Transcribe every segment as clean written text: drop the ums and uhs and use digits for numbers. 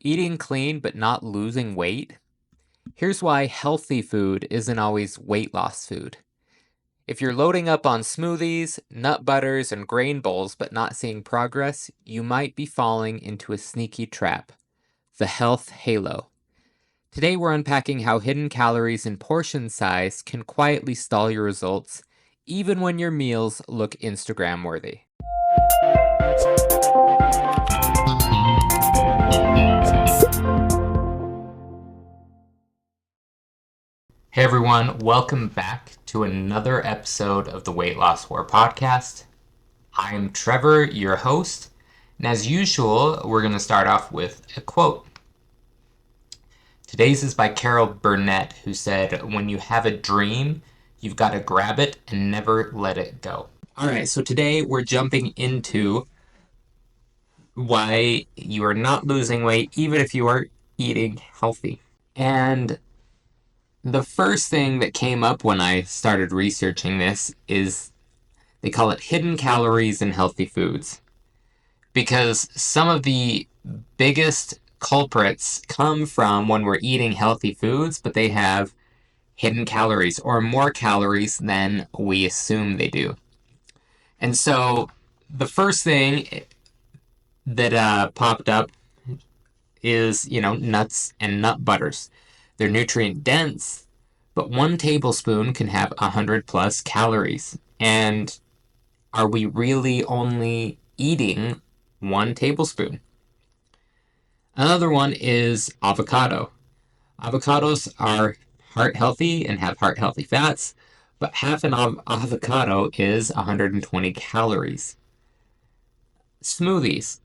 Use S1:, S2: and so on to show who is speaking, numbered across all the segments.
S1: Eating clean but not losing weight? Here's why healthy food isn't always weight loss food. If you're loading up on smoothies, nut butters, and grain bowls but not seeing progress, you might be falling into a sneaky trap: the health halo. Today we're unpacking how hidden calories and portion size can quietly stall your results, even when your meals look Instagram worthy. Hey everyone, welcome back to another episode of the Weight Loss War podcast. I'm Trevor, your host, and as usual, we're going to start off with a quote. Today's is by Carol Burnett, who said, "When you have a dream, you've got to grab it and never let it go." Alright, so today we're jumping into why you are not losing weight even if you are eating healthy. And the first thing that came up when I started researching this is they call it hidden calories in healthy foods. Because some of the biggest culprits come from when we're eating healthy foods, but they have hidden calories or more calories than we assume they do. And so the first thing that popped up is, nuts and nut butters. They're nutrient dense, but 1 tablespoon can have 100 plus calories. And are we really only eating 1 tablespoon? Another one is avocado. Avocados are heart healthy and have heart healthy fats, but half an avocado is 120 calories. Smoothies.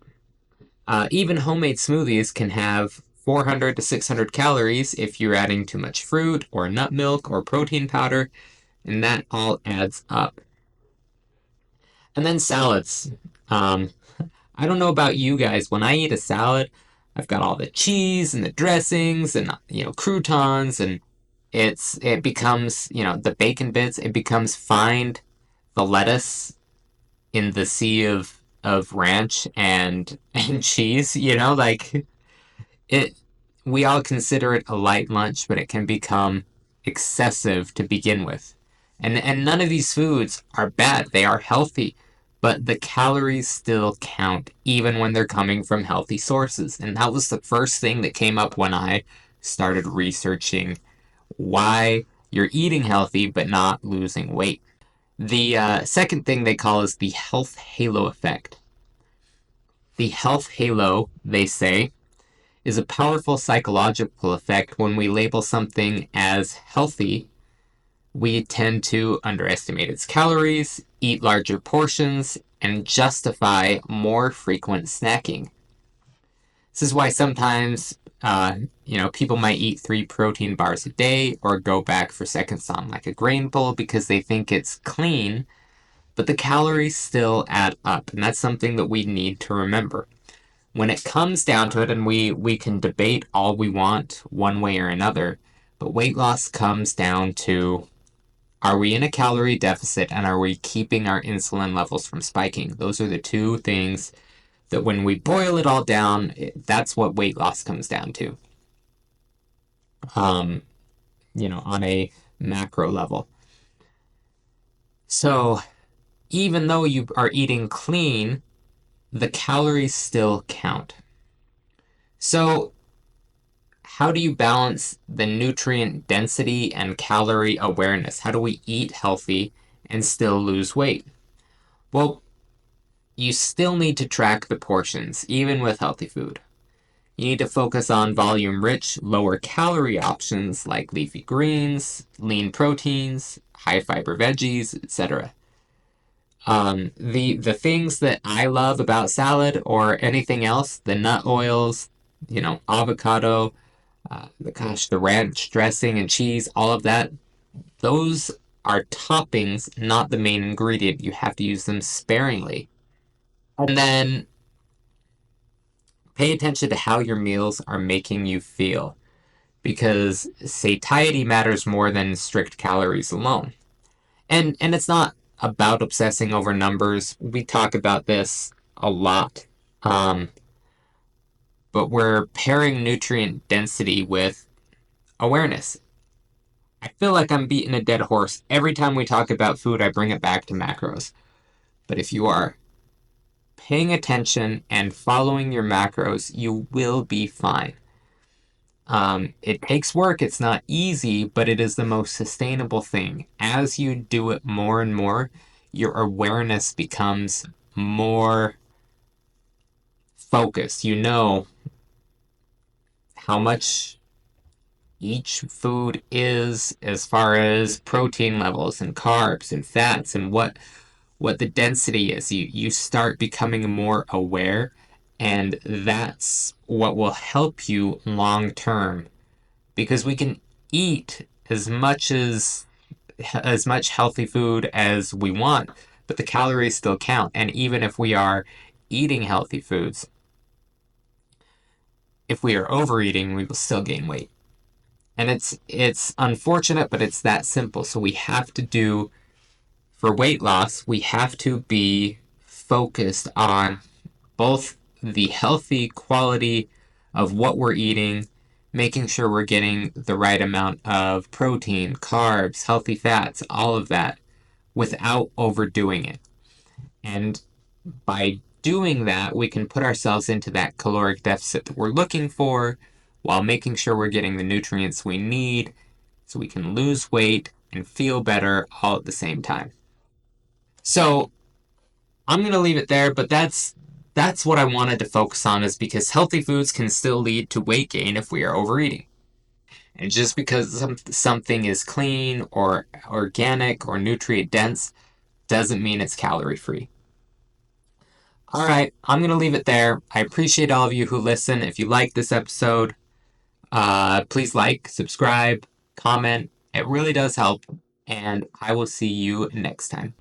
S1: Even homemade smoothies can have 400 to 600 calories if you're adding too much fruit or nut milk or protein powder, and that all adds up. And then salads. I don't know about you guys, when I eat a salad, I've got all the cheese and the dressings and croutons, and it becomes, the bacon bits, it becomes find the lettuce in the sea of ranch and cheese, it we all consider it a light lunch, but it can become excessive to begin with. And none of these foods are bad. They are healthy, but the calories still count even when they're coming from healthy sources. And that was the first thing that came up when I started researching why you're eating healthy but not losing weight. The second thing they call is the health halo effect. The health halo, they say, is a powerful psychological effect. When we label something as healthy, we tend to underestimate its calories, eat larger portions, and justify more frequent snacking. This is why sometimes, people might eat 3 protein bars a day or go back for seconds on like a grain bowl because they think it's clean, but the calories still add up, and that's something that we need to remember. When it comes down to it, and we can debate all we want one way or another, but weight loss comes down to, are we in a calorie deficit and are we keeping our insulin levels from spiking? Those are the two things that when we boil it all down, that's what weight loss comes down to. On a macro level. So even though you are eating clean, the calories still count. So how do you balance the nutrient density and calorie awareness? How do we eat healthy and still lose weight? Well, you still need to track the portions, even with healthy food. You need to focus on volume-rich, lower-calorie options like leafy greens, lean proteins, high-fiber veggies, etc. The things that I love about salad or anything else, the nut oils, avocado, the ranch dressing and cheese, all of that, those are toppings, not the main ingredient. You have to use them sparingly. And then pay attention to how your meals are making you feel, because satiety matters more than strict calories alone. And it's not about obsessing over numbers. We talk about this a lot. but we're pairing nutrient density with awareness. I feel like I'm beating a dead horse. Every time we talk about food, I bring it back to macros. But if you are paying attention and following your macros, you will be fine. It takes work, it's not easy, but it is the most sustainable thing. As you do it more and more, your awareness becomes more focused. You know how much each food is as far as protein levels and carbs and fats and what the density is. You start becoming more aware, and that's what will help you long term, because we can eat as much healthy food as we want, but the calories still count. And even if we are eating healthy foods, if we are overeating, we will still gain weight. And it's unfortunate, but it's that simple. So we have to do, for weight loss, we have to be focused on both the healthy quality of what we're eating, making sure we're getting the right amount of protein, carbs, healthy fats, all of that, without overdoing it. And by doing that, we can put ourselves into that caloric deficit that we're looking for while making sure we're getting the nutrients we need so we can lose weight and feel better all at the same time. So I'm going to leave it there, but that's what I wanted to focus on, is because healthy foods can still lead to weight gain if we are overeating. And just because something is clean or organic or nutrient dense doesn't mean it's calorie free. All right, I'm going to leave it there. I appreciate all of you who listen. If you like this episode, please like, subscribe, comment. It really does help. And I will see you next time.